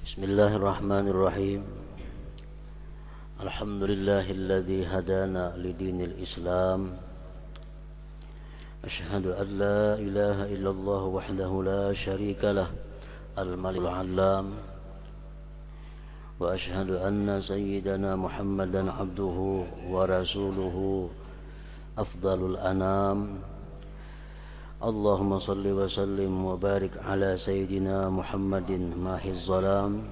Bismillahirrahmanirrahim. Alhamdulillahilladzi hadana lidinil Islam. Asyhadu an la ilaha illallah wahdahu la syarika lah, al-malikul alam. Wa asyhadu anna sayyidana Muhammadan abduhu wa rasuluhu afdalul anam. Allahumma salli wa sallim wa barik ala sayyidina Muhammadin mahiz zalam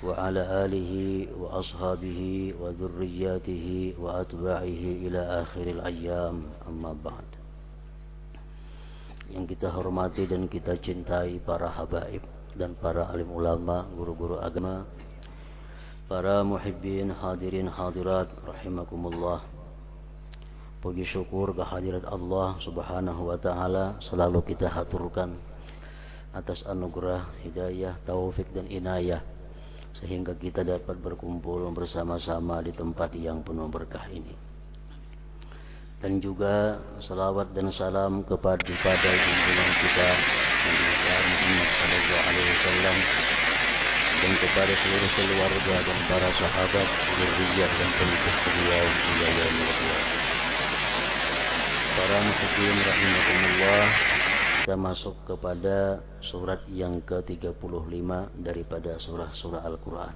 wa ala alihi wa ashabihi wa dhurriyyatihi wa atba'ihi ila akhiril ayyam, amma ba'd. Yang kita hormati dan kita cintai para habaib dan para alim ulama, guru-guru agama, para muhibbin hadirin hadirat rahimakumullah. Puji syukur kehadirat Allah subhanahu wa ta'ala selalu kita haturkan atas anugerah, hidayah, taufik dan inayah, sehingga kita dapat berkumpul bersama-sama di tempat yang penuh berkah ini. Dan juga salawat dan salam kepada junjungan kita Nabi Muhammad sallallahu alaihi wasallam, dan kepada seluruh keluarga dan para sahabat, zuriyah dan pengikut beliau hingga yaumil qiyamah. Para muslimin rahimakumullah, kita masuk kepada surat yang ke-35 daripada surah-surah Al-Quran.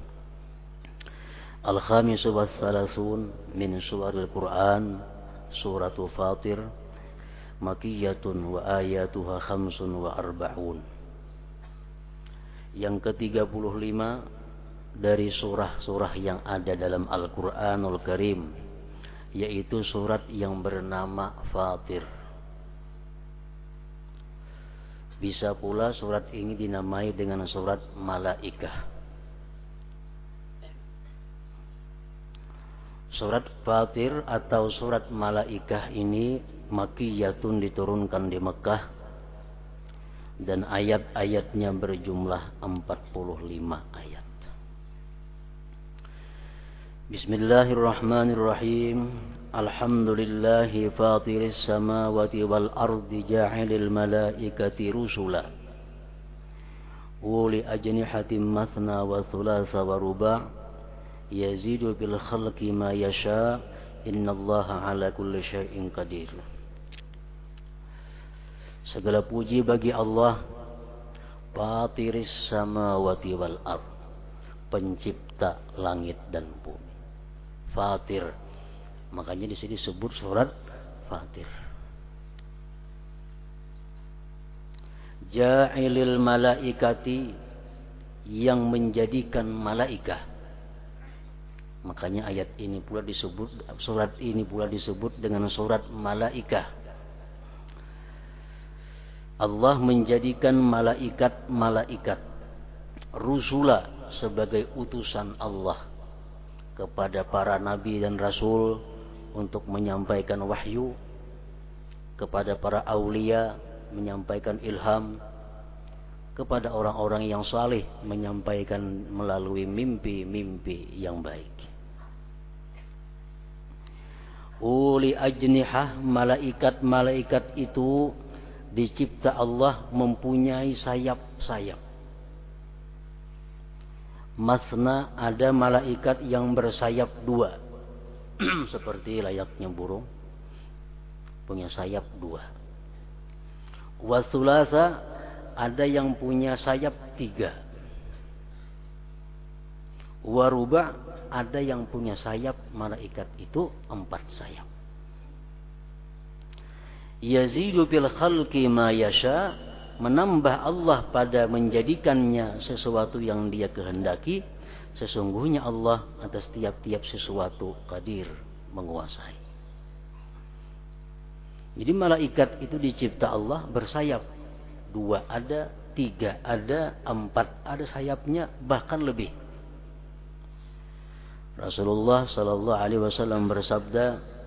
Al-Khamisu wa Thalathun min surahil Quran, suratu Fatir, Makiyatun wa ayatuha khamsun wa arba'un. Yang ke-35 dari surah-surah yang ada dalam Al-Quranul Karim, yaitu surat yang bernama Fatir. Bisa pula surat ini dinamai dengan surat Malaikah. Surat Fatir atau surat Malaikah ini Makiyatun, diturunkan di Mekah, dan ayat-ayatnya berjumlah 45 ayat. Bismillahirrahmanirrahim. Alhamdulillahi fatiris samawati wal ardi ja'ilil malaikati rusula uli ajnihatin mathna wa thulatha wa ruba' yazidu bil khalqi ma yasha innallaha ala kulli syai'in qadir. Segala puji bagi Allah, fatiris samawati wal ard, pencipta langit dan bumi. Fatir, makanya di sini disebut surat Fatir. Ja'ilil malaikati, yang menjadikan malaikah. Makanya ayat ini pula disebut, surat ini pula disebut dengan surat Malaikah. Allah menjadikan malaikat rusula, sebagai utusan Allah kepada para nabi dan rasul untuk menyampaikan wahyu, kepada para aulia menyampaikan ilham, kepada orang-orang yang saleh menyampaikan melalui mimpi-mimpi yang baik. Uli ajnihah, malaikat-malaikat itu dicipta Allah mempunyai sayap-sayap. Masna, ada malaikat yang bersayap dua seperti layaknya burung, punya sayap dua. Wasulasa, ada yang punya sayap tiga. Waruba, ada yang punya sayap malaikat itu 4 sayap. Yazidu bil khalqi ma yasha, menambah Allah pada menjadikannya sesuatu yang Dia kehendaki. Sesungguhnya Allah atas tiap-tiap sesuatu qadir, menguasai. Jadi malaikat itu dicipta Allah bersayap. 2 ada, 3 ada, 4 ada sayapnya, bahkan lebih. Rasulullah sallallahu alaihi wasallam bersabda,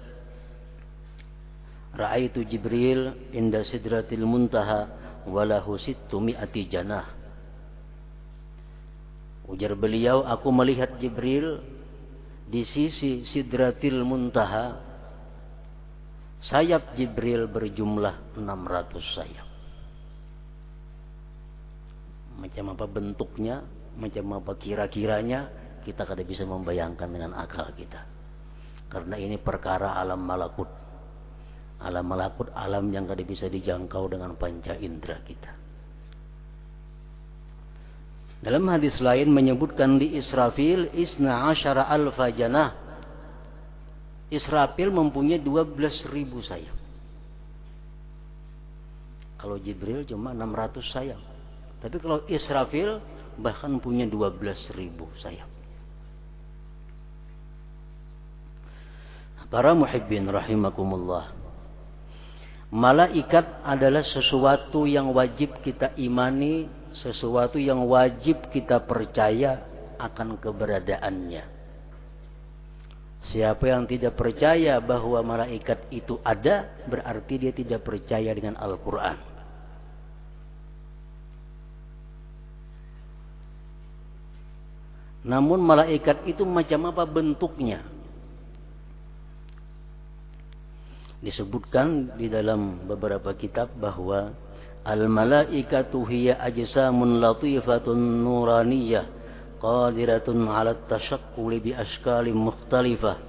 Ra'aitu Jibril inda sidratil muntaha walahu sittu mi'ati janah. Ujar beliau, aku melihat Jibril di sisi sidratil muntaha. Sayap Jibril berjumlah 600 sayap. Macam apa bentuknya macam apa kira-kiranya, kita kada bisa membayangkan dengan akal kita. Karena ini perkara alam malakut. Alam malakut, alam yang kada bisa dijangkau dengan panca indera kita. Dalam hadis lain menyebutkan di Israfil isna asyara alfa janah. Israfil mempunyai 12.000 sayap. Kalau Jibril cuma 600 sayap. Tapi kalau Israfil bahkan punya 12.000 sayap. Para muhibbin rahimakumullah. Malaikat adalah sesuatu yang wajib kita imani, sesuatu yang wajib kita percaya akan keberadaannya. Siapa yang tidak percaya bahwa malaikat itu ada, berarti dia tidak percaya dengan Al-Quran. Namun malaikat itu macam apa bentuknya? Disebutkan di dalam beberapa kitab bahwa al-malaikatu hiya ajsamun latifatun nuraniyah qadiratun 'ala at-tashaqquli bi ashkalin mukhtalifah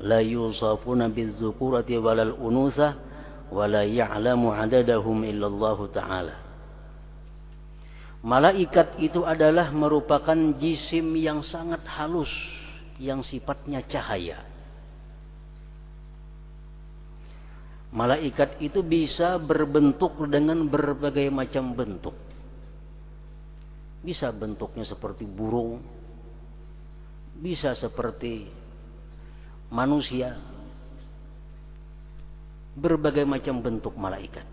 la yusafuna biz-zukurati walal unuthah wa la ya'lamu 'adadahum illa Allah ta'ala. Malaikat itu adalah merupakan jisim yang sangat halus, yang sifatnya cahaya. Malaikat itu bisa berbentuk dengan berbagai macam bentuk. Bisa bentuknya seperti burung, bisa seperti manusia, berbagai macam bentuk malaikat.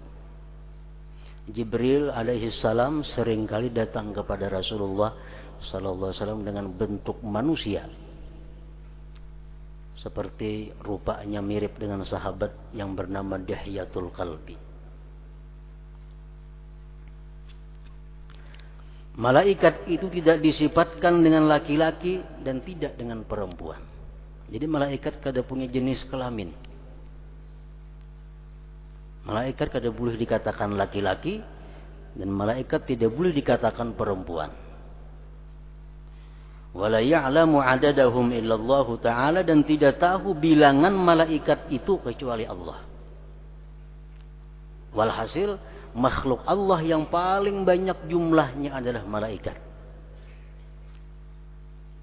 Jibril alaihissalam seringkali datang kepada Rasulullah sallallahu alaihi wasallam dengan bentuk manusia, seperti rupanya mirip dengan sahabat yang bernama Dihyatul Qalbi. Malaikat itu tidak disifatkan dengan laki-laki dan tidak dengan perempuan. Jadi malaikat kada punya jenis kelamin. Malaikat kada boleh dikatakan laki-laki dan malaikat tidak boleh dikatakan perempuan. Wala ya'lamu 'adadahum illallah ta'ala, dan tidak tahu bilangan malaikat itu kecuali Allah. Walhasil makhluk Allah yang paling banyak jumlahnya adalah malaikat.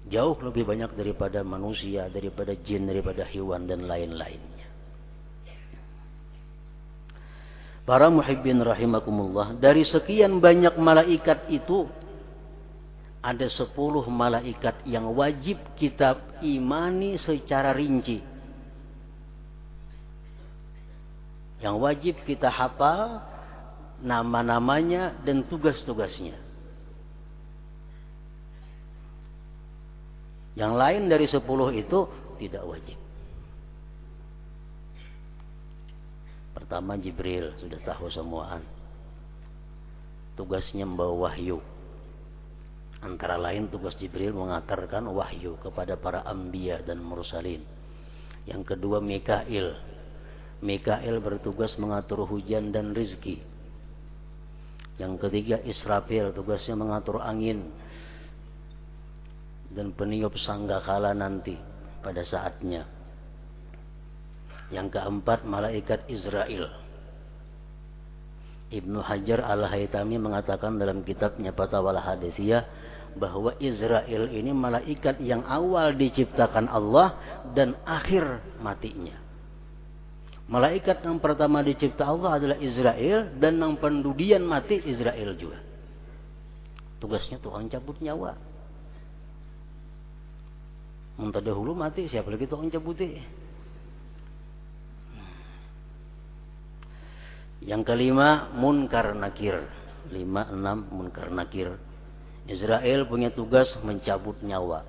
Jauh lebih banyak daripada manusia, daripada jin, daripada hewan dan lain-lainnya. Para muhibbin rahimakumullah, dari sekian banyak malaikat itu ada 10 malaikat yang wajib kita imani secara rinci. Yang wajib kita hafal nama-namanya dan tugas-tugasnya. Yang lain dari 10 itu tidak wajib. Pertama Jibril, sudah tahu semuaan. Tugasnya membawa wahyu. Antara lain tugas Jibril mengantarkan wahyu kepada para anbiya dan mursalin. Yang kedua Mikail. Mikail bertugas mengatur hujan dan rizki. Yang ketiga Israfil, tugasnya mengatur angin dan peniup sangkakala nanti pada saatnya. Yang keempat malaikat Israel. Ibnu Hajar Al-Haytami mengatakan dalam kitabnya Fatawal Hadisiyah bahwa Israel ini malaikat yang awal diciptakan Allah dan akhir matinya. Malaikat yang pertama dicipta Allah adalah Israel, dan yang pendudian mati Israel juga. Tugasnya tukang cabut nyawa. Muntah dahulu mati, siapa lagi tukang cabutnya? Yang kelima Munkar Nakir. 5, 6 Munkar Nakir. Israel punya tugas mencabut nyawa.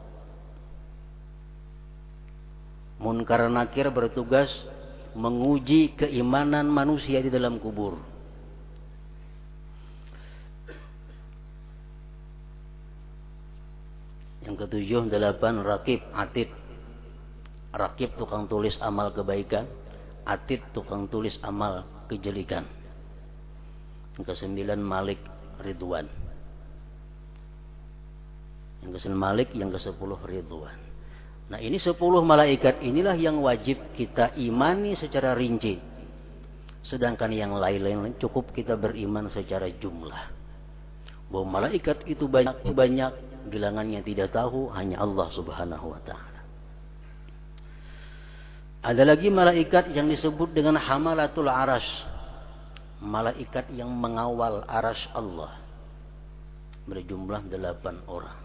Munkar Nakir bertugas menguji keimanan manusia di dalam kubur. Yang ketujuh 8 Rakib Atid. Rakib tukang tulis amal kebaikan, Atid tukang tulis amal kejelikan. Yang ke-9 Malik Ridwan. yang ke-9 Malik, yang ke-10 Ridwan. Nah, ini 10 malaikat inilah yang wajib kita imani secara rinci. Sedangkan yang lain-lain cukup kita beriman secara jumlah. Bahwa malaikat itu banyak, bilangannya tidak tahu, hanya Allah Subhanahu wa taala. Ada lagi malaikat yang disebut dengan hamalatul arash. Malaikat yang mengawal arash Allah. Berjumlah 8 orang.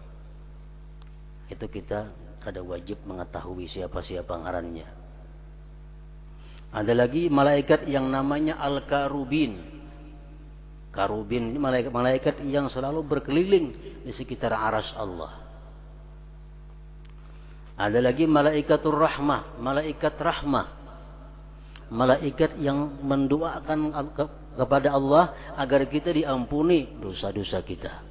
Itu kita ada wajib mengetahui siapa-siapa ngarannya. Ada lagi malaikat yang namanya Al-Karubin. Karubin ini malaikat yang selalu berkeliling di sekitar arash Allah. Ada lagi malaikatur rahmah, malaikat rahmah. Malaikat yang mendoakan kepada Allah agar kita diampuni dosa-dosa kita.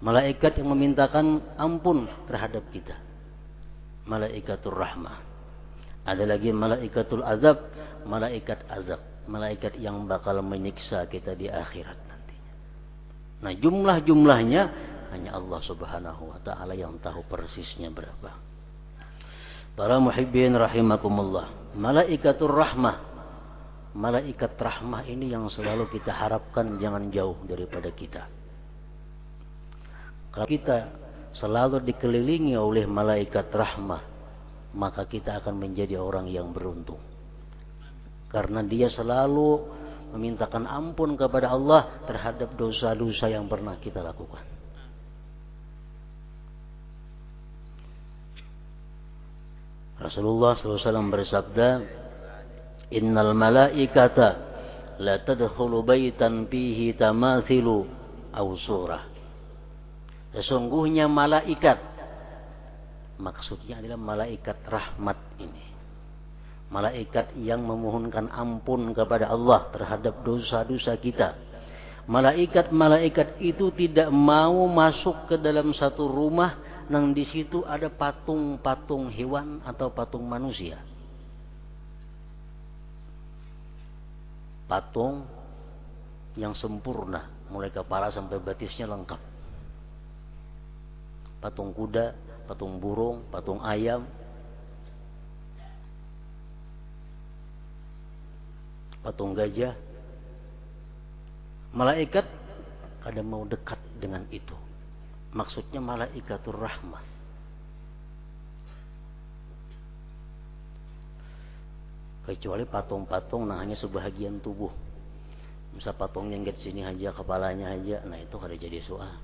Malaikat yang memintakan ampun terhadap kita. Malaikatur rahmah. Ada lagi malaikatul azab, malaikat azab. Malaikat yang bakal menyiksa kita di akhirat nantinya. Nah, jumlah-jumlahnya hanya Allah Subhanahu wa taala yang tahu persisnya berapa. Para muhibbin rahimakumullah. Malaikatur rahmah. Malaikat rahmah ini yang selalu kita harapkan jangan jauh daripada kita. Kalau kita selalu dikelilingi oleh malaikat rahmah, maka kita akan menjadi orang yang beruntung. Karena dia selalu memintakan ampun kepada Allah terhadap dosa-dosa yang pernah kita lakukan. Rasulullah SAW bersabda, Innal malaikata la tadkhulu baitan fihi tamathilu aw surah. Sesungguhnya malaikat, maksudnya adalah malaikat rahmat ini. Malaikat yang memohonkan ampun kepada Allah terhadap dosa-dosa kita. Malaikat-malaikat itu tidak mau masuk ke dalam satu rumah yang di situ ada patung-patung hewan atau patung manusia. Patung yang sempurna, mulai kepala sampai batisnya lengkap. Patung kuda, patung burung, patung ayam, patung gajah. Malaikat kadang mau dekat dengan itu. Maksudnya malaikatur rahmah. Kecuali patung-patung nah hanya sebahagian tubuh. Misal patung yang di sini aja, kepalanya aja, nah itu kada jadi soal.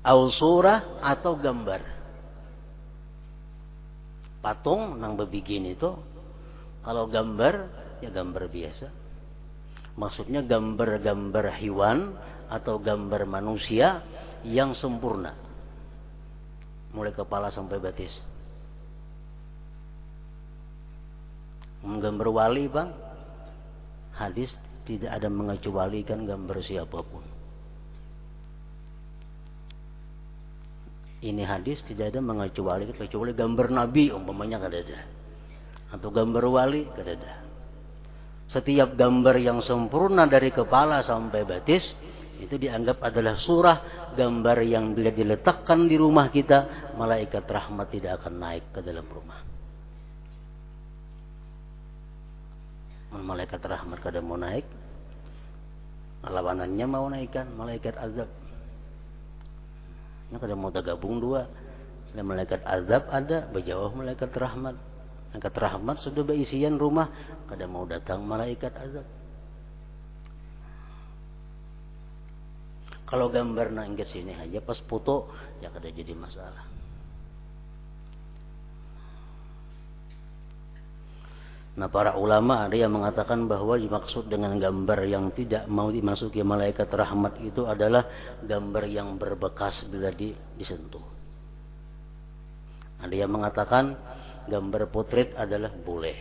Au surah atau gambar. Patung nang bebegin itu, kalau gambar ya gambar biasa. Maksudnya gambar-gambar hewan atau gambar manusia yang sempurna. Mulai kepala sampai batis. Gambar wali, Bang. Hadis tidak ada mengecualikan gambar siapapun. Ini hadis tidak ada kecuali gambar Nabi umpamanya kada ada. Atau gambar wali kada ada. Setiap gambar yang sempurna dari kepala sampai batis itu dianggap adalah surah, gambar yang bila diletakkan di rumah kita, malaikat rahmat tidak akan naik ke dalam rumah. Malaikat rahmat kada mau naik, lawanannya mau naikkan malaikat azab. Ini kada mau tergabung dua. Malaikat azab ada, berjauh malaikat rahmat. Malaikat rahmat sudah berisian rumah, kada mau datang malaikat azab. Kalau gambar nangis sini aja pas foto ya kada jadi masalah. Nah, para ulama ada yang mengatakan bahwa dimaksud dengan gambar yang tidak mau dimasuki malaikat rahmat itu adalah gambar yang berbekas bila disentuh. Ada yang mengatakan gambar potret adalah boleh.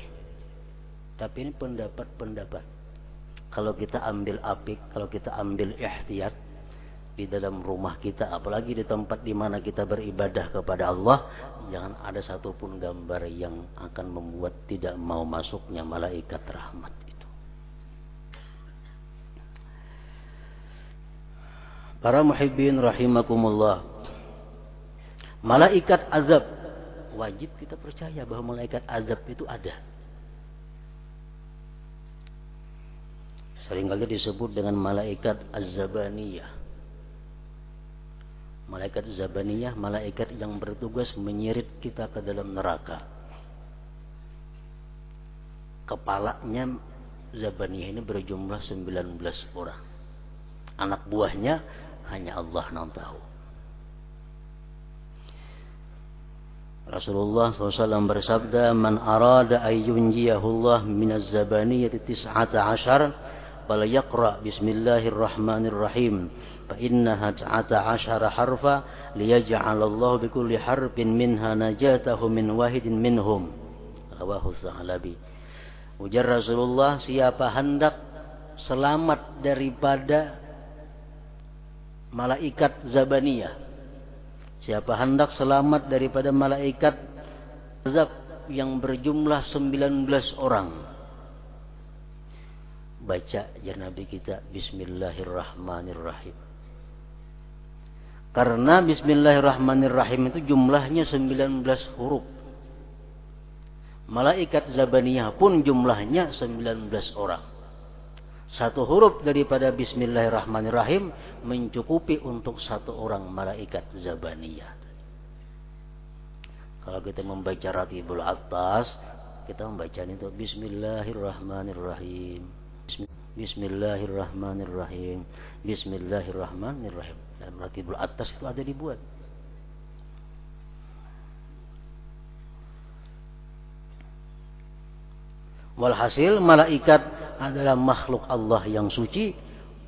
Tapi ini pendapat-pendapat. Kalau kita ambil apik, kalau kita ambil ihtiyat di dalam rumah kita, apalagi di tempat di mana kita beribadah kepada Allah, jangan ada satupun gambar yang akan membuat tidak mau masuknya malaikat rahmat itu. Para muhibbin rahimakumullah. Malaikat azab, wajib kita percaya bahwa malaikat azab itu ada. Seringkali disebut dengan malaikat az-zabaniyah. Malaikat zabaniyah, malaikat yang bertugas menyeret kita ke dalam neraka. Kepalanya zabaniyah ini berjumlah 19 orang. Anak buahnya hanya Allah yang tahu. Rasulullah SAW bersabda, "Man arada ayyunjiyahullah minaz zabaniyati 19, fala yaqra bismillahirrahmanirrahim, fa innaha 19 harfa liyaj'alallahu bikulli harfin minha najatahu min wahidin minhum." Rawahu Tsalabi. Ujar Rasulullah, siapa hendak selamat daripada malaikat zabaniyah, siapa hendak selamat daripada malaikat azab yang berjumlah 19 orang, baca ya Nabi kita Bismillahirrahmanirrahim. Karena Bismillahirrahmanirrahim itu jumlahnya 19 huruf. Malaikat zabaniyah pun jumlahnya 19 orang. Satu huruf daripada Bismillahirrahmanirrahim mencukupi untuk satu orang malaikat zabaniyah. Kalau kita membaca Ratibul Attas, kita membaca itu Bismillahirrahmanirrahim, Bismillahirrahmanirrahim, Bismillahirrahmanirrahim. Dan Ratibul Attas itu ada dibuat. Walhasil malaikat adalah makhluk Allah yang suci,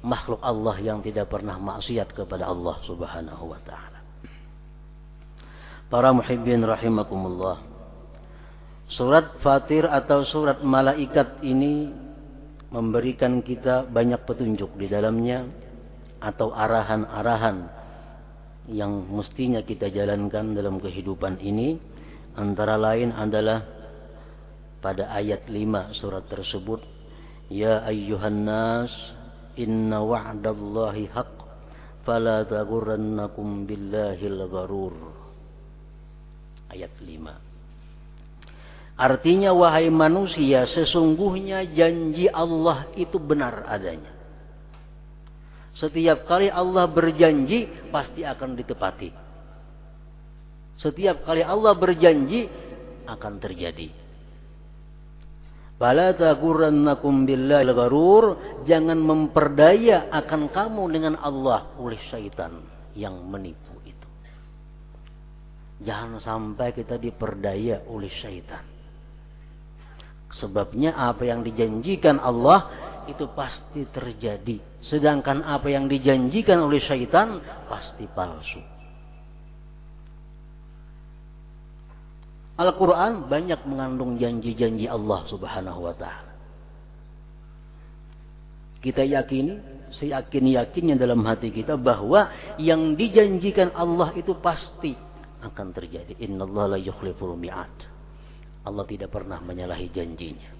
makhluk Allah yang tidak pernah maksiat kepada Allah Subhanahu wa taala. Para muhibbin rahimakumullah. Surat Fatir atau surat malaikat ini memberikan kita banyak petunjuk di dalamnya atau arahan-arahan yang mestinya kita jalankan dalam kehidupan ini. Antara lain adalah pada ayat 5 surat tersebut, ya ayyuhan nas inna wa'dallahi haqq fala taghurrannakum billahil gharur. Ayat 5. Artinya, wahai manusia, sesungguhnya janji Allah itu benar adanya. Setiap kali Allah berjanji pasti akan ditepati. Setiap kali Allah berjanji akan terjadi. Fala taghurrannakum billahil gharur, jangan memperdaya akan kamu dengan Allah oleh syaitan yang menipu itu. Jangan sampai kita diperdaya oleh syaitan. Sebabnya apa yang dijanjikan Allah itu pasti terjadi, sedangkan apa yang dijanjikan oleh syaitan pasti palsu. Al-Quran banyak mengandung janji-janji Allah Subhanahu wa ta'ala. Kita yakini, seyakin-yakinnya dalam hati kita bahwa yang dijanjikan Allah itu pasti akan terjadi. Innallaha la yukhliful mi'ad. Allah tidak pernah menyalahi janjinya.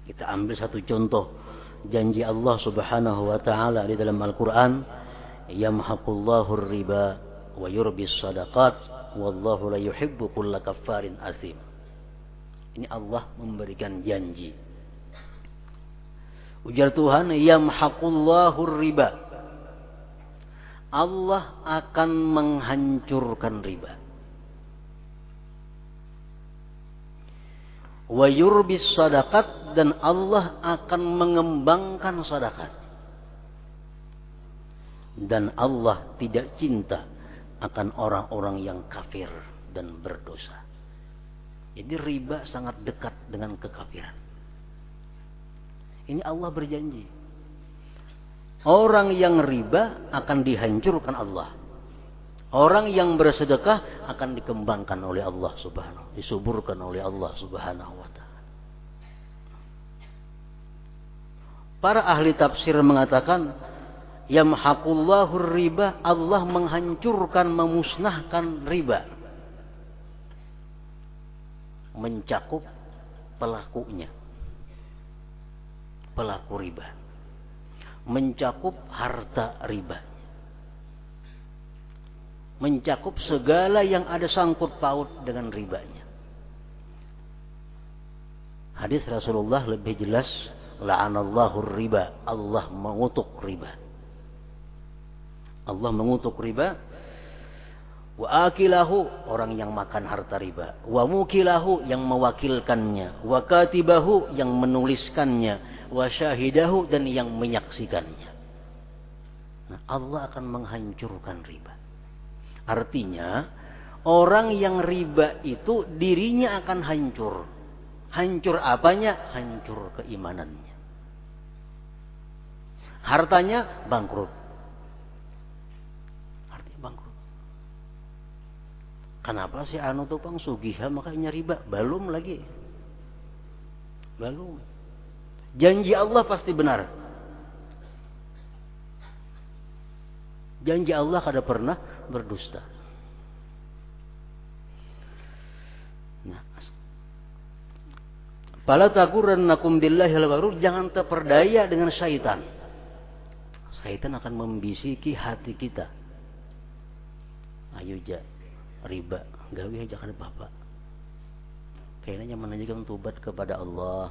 Kita ambil satu contoh janji Allah Subhanahu wa ta'ala di dalam Al-Quran, yamhaqullahu riba wa yurbis sadaqat wallahu la yuhibbu kulla kaffarin athim. Ini Allah memberikan janji. Ujar Tuhan, yamhaqullahu riba. Allah akan menghancurkan riba. Wa yurbis sadaqat, dan Allah akan mengembangkan sedekah. Dan Allah tidak cinta akan orang-orang yang kafir dan berdosa. Jadi riba sangat dekat dengan kekafiran. Ini Allah berjanji. Orang yang riba akan dihancurkan Allah. Orang yang bersedekah akan dikembangkan oleh Allah Subhanahu, disuburkan oleh Allah Subhanahu wa taala. Para ahli tafsir mengatakan, yamhaqullahu riba, Allah menghancurkan, memusnahkan riba. Mencakup pelakunya, pelaku riba. mencakup harta riba, mencakup segala yang ada sangkut paut dengan ribanya. Hadis Rasulullah lebih jelas, la'anallahu riba, Allah mengutuk riba. Allah mengutuk riba. Wa akilahu, orang yang makan harta riba. Wa mukilahu, yang mewakilkannya. Wa katibahu, yang menuliskannya. Wa syahidahu, dan yang menyaksikannya. Nah, Allah akan menghancurkan riba. Artinya, orang yang riba itu dirinya akan hancur. Hancur apanya? Hancur keimanannya. Hartanya bangkrut. Kenapa sih anu tupang sugiha makanya riba? Belum lagi. Belum. Janji Allah pasti benar. Janji Allah kada pernah berdusta. Nah, fala taghurrannakum billahil gharur, jangan terperdaya dengan syaitan. Syaitan akan membisiki hati kita. Ayo riba, gawe aja kada apa-apa. Kayaknya nyaman aja kan tubat kepada Allah.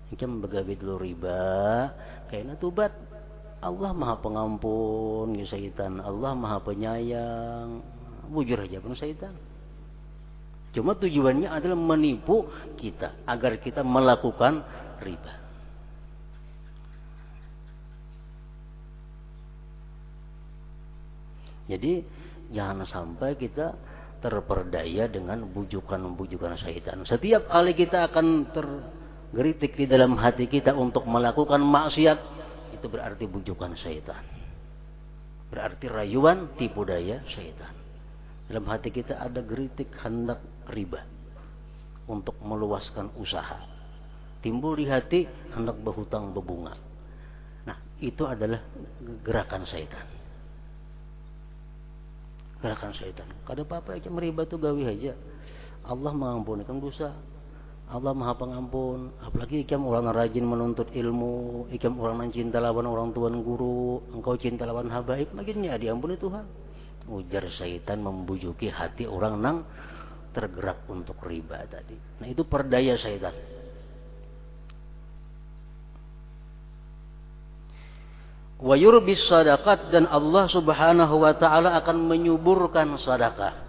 Ikan begawe dulu riba, kayaknya tubat. Allah Maha Pengampun, ya syaitan. Allah Maha Penyayang. Bujur aja pun syaitan. Cuma tujuannya adalah menipu kita agar kita melakukan riba. Jadi jangan sampai kita terperdaya dengan bujukan-bujukan syaitan. Setiap kali kita akan tergelitik di dalam hati kita untuk melakukan maksiat, itu berarti bujukan syaitan. Berarti rayuan, tipu daya syaitan. Dalam hati kita ada geritik hendak riba untuk meluaskan usaha. Timbul di hati hendak berhutang berbunga. Nah, itu adalah gerakan syaitan. Gerakan syaitan. Kada apa-apa aja meriba tuh gawe aja. Allah mengampunkan dosa. Allah Maha Pengampun. Apalagi ikam orang rajin menuntut ilmu, ikam orang cinta lawan orang tuan guru, engkau cinta lawan habaib, makinnya diampuni Tuhan. Ujar syaitan membujuki hati orang nang tergerak untuk riba tadi. Nah, itu perdaya syaitan. Wa yurbis sadaqat, dan Allah Subhanahu wa taala akan menyuburkan sedekah.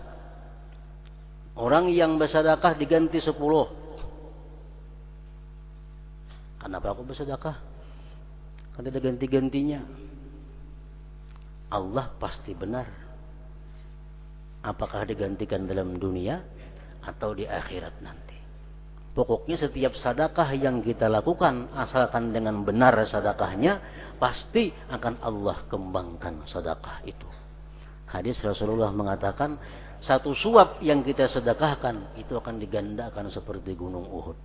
Orang yang bersedekah diganti 10. Kenapa aku bersedekah? Kan ada ganti-gantinya. Allah pasti benar. Apakah digantikan dalam dunia atau di akhirat nanti. Pokoknya setiap sedekah yang kita lakukan, asalkan dengan benar sedekahnya, pasti akan Allah kembangkan sedekah itu. Hadis Rasulullah mengatakan, satu suap yang kita sedekahkan itu akan digandakan seperti gunung Uhud.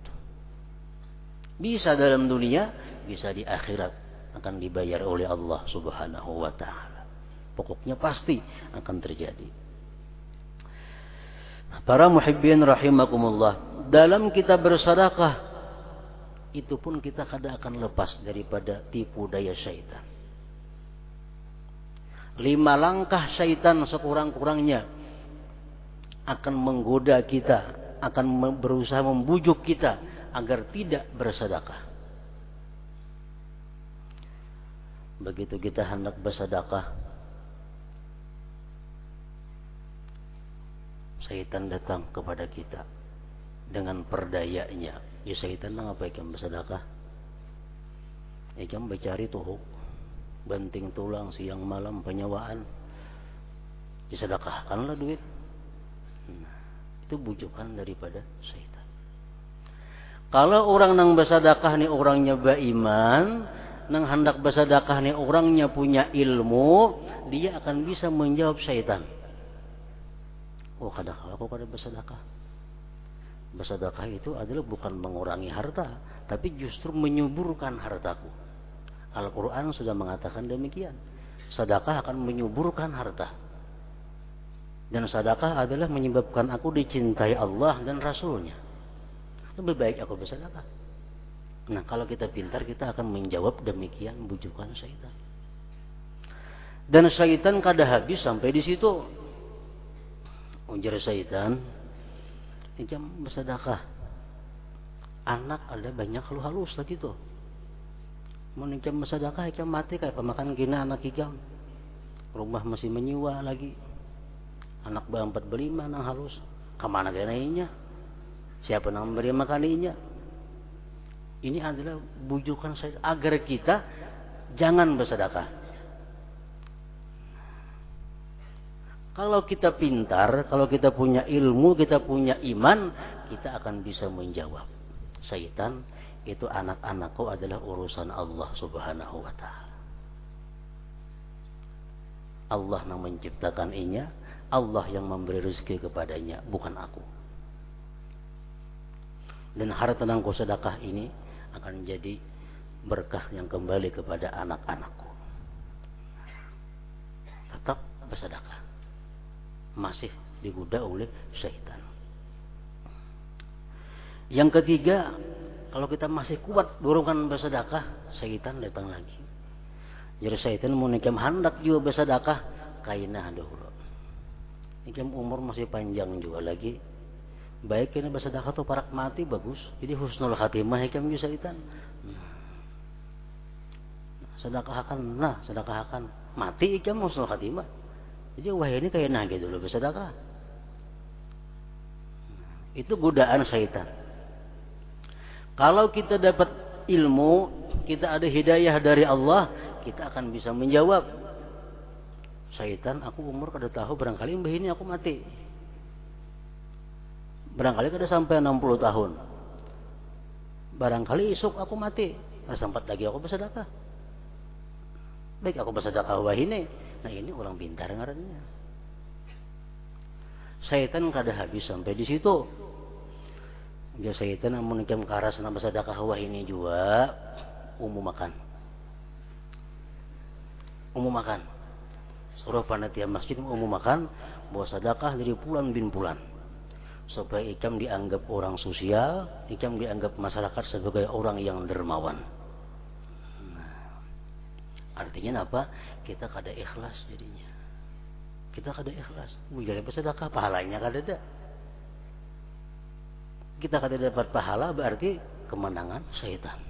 Bisa dalam dunia, bisa di akhirat, akan dibayar oleh Allah Subhanahu wa taala. Pokoknya pasti akan terjadi. Para muhibbin rahimakumullah, dalam kita bersedekah itu pun kita kada akan lepas daripada tipu daya syaitan. 5 langkah syaitan sekurang-kurangnya akan menggoda kita, akan berusaha membujuk kita agar tidak bersedekah. Begitu kita hendak bersedekah, syaitan datang kepada kita dengan perdayanya. Ya syaitan apa ikam bersedekah? Ikam bercari tuhuk, banting tulang siang malam penyewaan, disedekahkanlah duit. Nah, itu bujukan daripada syaitan. Kalau orang nang bersedekah ni orangnya beriman, nang hendak bersedekah ni orangnya punya ilmu, dia akan bisa menjawab syaitan. Oh, aku kada bersedekah. Bersedekah itu adalah bukan mengurangi harta, tapi justru menyuburkan hartaku. Al-Quran sudah mengatakan demikian. Sedekah akan menyuburkan harta. Dan sedekah adalah menyebabkan aku dicintai Allah dan Rasulnya. Lebih baik aku bersedekah. Nah, kalau kita pintar, kita akan menjawab demikian bujukan syaitan. Dan syaitan kada habis sampai di situ. Ujar syaitan, ikam bersedekah. Anak ada banyak halus lagi tuh. Mau ikam bersedekah, ikam mati kayak pemakan gina anak ikam. Rumah masih menyewa lagi. Anak berempat berlima nang halus. Kemana ganainya? Siapa nang memberi makaninya? Ini adalah bujukan saya agar kita jangan bersedekah. Kalau kita pintar, kalau kita punya ilmu, kita punya iman, kita akan bisa menjawab. Syaitan, itu anak-anakku adalah urusan Allah Subhanahu wa ta'ala. Allah yang menciptakan inya, Allah yang memberi rezeki kepadanya, bukan aku. Dan harta yang ku sedekah ini akan jadi berkah yang kembali kepada anak-anakku. Tetap bersedekah. Masih digoda oleh syaitan. Yang ketiga, kalau kita masih kuat dorongan bersedekah, syaitan datang lagi. Jadi syaitan mau nikam hendak juga bersedekah, kainah dahulu. Nikam umur masih panjang juga lagi. Baik ini bersedekah tuh parak mati bagus. Jadi husnul khatimah ikam juga syaitan. Sedekahkan mati ikam husnul khatimah. Jadi wah ini kayak naga dulu bersedekah. Itu godaan syaitan. Kalau kita dapat ilmu, kita ada hidayah dari Allah, kita akan bisa menjawab. Syaitan, aku umur kada tahu barangkali mbah ini aku mati. Barangkali kada sampai 60 tahun. Barangkali esok aku mati. Kada sempat lagi aku bersedekah. Baik aku bersedekah wah ini. Nah ini orang pintar ngarannya. Syaitan kada habis sampai di situ. Dia syaitan amun ikam karas na bersedekah wah ini juga umum makan. Suruh panitia masjid umum makan bawa sedekah dari bulan bin bulan. Supaya ikam dianggap orang sosial, ikam dianggap masyarakat sebagai orang yang dermawan. Artinya apa? Kita kada ikhlas jadinya. Kita kada ikhlas. Jadi bersedekah pahalanya kada ada. Kita kada dapat pahala berarti kemenangan syaitan.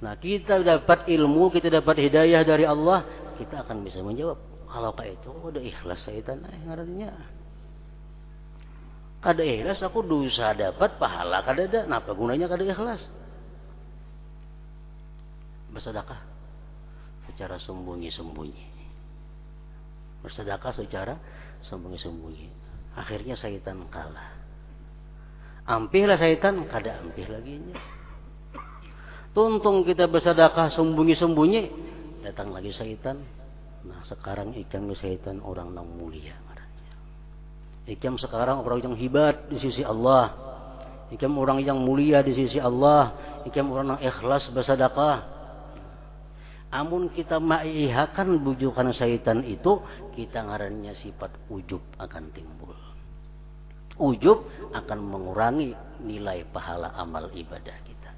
Nah, kita dapat ilmu, kita dapat hidayah dari Allah, kita akan bisa menjawab. Kalau kayak itu udah ikhlas syaitan ngarannya. Kada ikhlas aku dosa dapat pahala kada ada. Napa gunanya kada ikhlas? Bersedekah secara sembunyi-sembunyi. Bersedekah secara sembunyi-sembunyi. Akhirnya syaitan kalah. Ampihlah syaitan, kada ampih laginya. Tuntung kita bersedekah sembunyi-sembunyi, datang lagi syaitan. Nah, sekarang ikam syaitan orang yang mulia. Ikam sekarang orang yang hebat di sisi Allah. Ikam orang yang mulia di sisi Allah. Ikam orang yang ikhlas bersedekah. Amun kita maihakan bujukan syaitan itu, kita ngarannya sifat ujub akan timbul. Ujub akan mengurangi nilai pahala amal ibadah kita.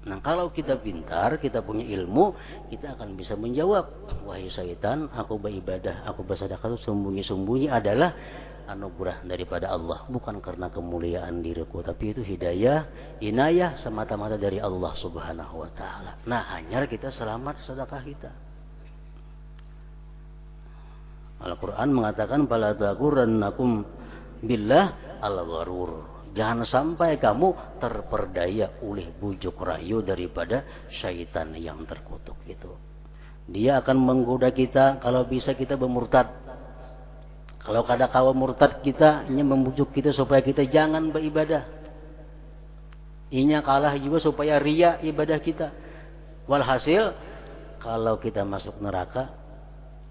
Nah, kalau kita pintar, kita punya ilmu, kita akan bisa menjawab, wahai syaitan, aku beribadah, aku bersedekah itu sembunyi-sembunyi adalah anugerah daripada Allah, bukan karena kemuliaan diriku, tapi itu hidayah, inayah semata-mata dari Allah Subhanahu wa ta'ala. Nah, hanya kita selamat sedekah kita. Al-Quran mengatakan fala taghurrannakum billah al-gharur. Jangan sampai kamu terperdaya oleh bujuk rayu daripada syaitan yang terkutuk itu. Dia akan menggoda kita, kalau bisa kita bermurtad. Kalau kada kawa murtad kita, inya membujuk kita supaya kita jangan beribadah. Inya kalah juga supaya ria ibadah kita. Walhasil, kalau kita masuk neraka,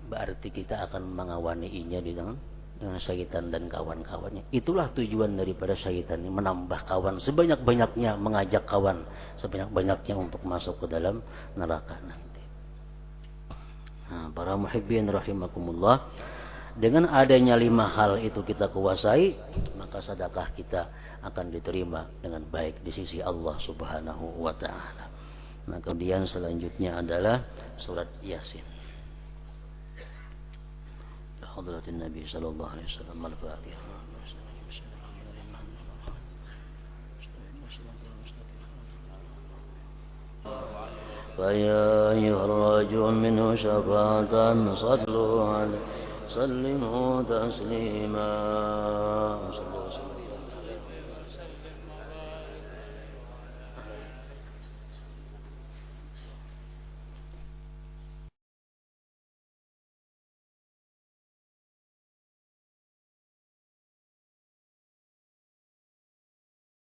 berarti kita akan mengawani inya dengan syaitan dan kawan-kawannya. Itulah tujuan daripada syaitan ini, menambah kawan sebanyak-banyaknya, mengajak kawan sebanyak-banyaknya untuk masuk ke dalam neraka nanti. Nah, para muhibbin rahimakumullah. Dengan adanya 5 hal itu kita kuasai, maka sedekah kita akan diterima dengan baik di sisi Allah Subhanahu wa taala. Nah, kemudian selanjutnya adalah surat Yasin. Hadratin Nabi sallallahu alaihi wasallam al-Fatihah. فيا أيها الراجون منه شفاعة صلوا عليه سلموا تسليما